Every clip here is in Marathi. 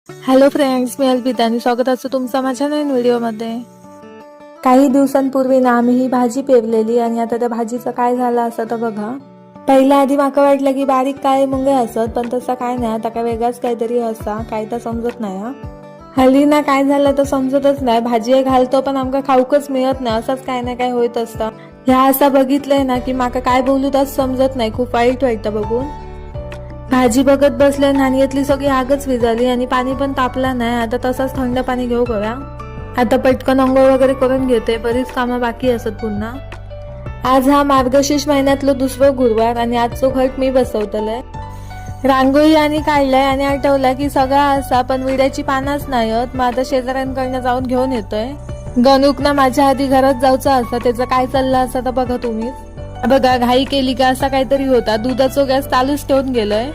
हॅलो फ्रेंड्स, मी अल्पिता आणि स्वागत असतं तुमचं माझ्या नवीन व्हिडिओमध्ये. काही दिवसांपूर्वी ना आम्ही ही भाजी पेरलेली आणि आता त्या भाजीचं काय झालं असं तर बघा. पहिल्या आधी माका वाटलं की बारीक काय मुंगे असत, पण तसं काय नाही. आता काय वेगळाच काहीतरी असा काय तर समजत नाही. हल्ली ना काय झालं तर समजतच नाही. भाजी घालतो पण आमका खाऊकच मिळत नाही. असंच काय ना काय होत असतं. ह्या असं बघितलंय ना की माका काय बोलू तर समजत नाही. खूप वाईट वाटतं बघून. भाजी बघत बसले, नाणीतली सगळी आगच विझाली आणि पाणी पण तापला नाही. आता तसंच थंड पाणी घेऊ गोव्या. आता पटकन अंघोळ वगैरे करून घेते, बरीच कामं बाकी असत पुन्हा. आज हा मार्गशीर्ष महिन्यातलो दुसरा गुरुवार आणि आजचो घट मी बसवतलंय. रांगोळी आणि काढलाय आणि आठवला की सगळा असा पण विड्याची पानच नाहीत. मग आता शेजाऱ्यांकडनं जाऊन घेऊन येतोय. गणूक ना माझ्या आधी घरात जाऊचं असं, त्याचं काय चाललं असं तर बघा तुम्ही. बघा घाई केली का असा काहीतरी होता. दुधाचा गॅस चालूच ठेवून गेलोय.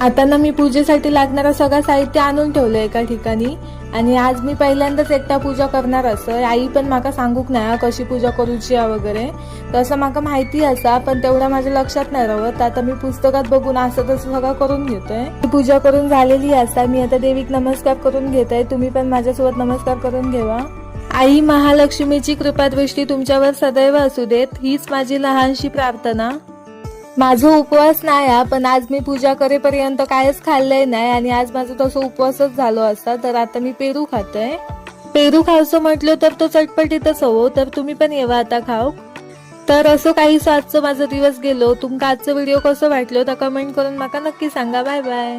आता ना मी पूजेसाठी लागणारं सगळं साहित्य आणून ठेवलंय एका ठिकाणी. आणि आज मी पहिल्यांदाच एकटा पूजा करणार असं. आई पण माका सांगूक नाही कशी पूजा करूची वगैरे. तसं माका माहिती असा, पण तेवढा माझ्या लक्षात नाही राहत. आता मी पुस्तकात बघून असं तसं सगळं करून घेतोय. पूजा करून झालेली असा. मी आता देवीक नमस्कार करून घेतोय. तुम्ही पण माझ्यासोबत नमस्कार करून घेवा. आई महालक्ष्मीची कृपादृष्टी तुमच्यावर सदैव असू देत, हीच माझी लहानशी प्रार्थना. माझा उपवास नाही पण आज मी पूजा करेपर्यंत कायच खाल्लंय नाही आणि आज माझा तसं उपवासच झालो असता. तर आता मी पेरू खातोय. पेरू खावसं म्हटलं तर तो चटपटीतच हवं, तर तुम्ही पण येवा आता खाऊ. तर असं काहीच आजचं माझा दिवस गेलो. तुमका आजचं व्हिडिओ कसं वाटलं तर कमेंट करून माका नक्की सांगा. Bye bye.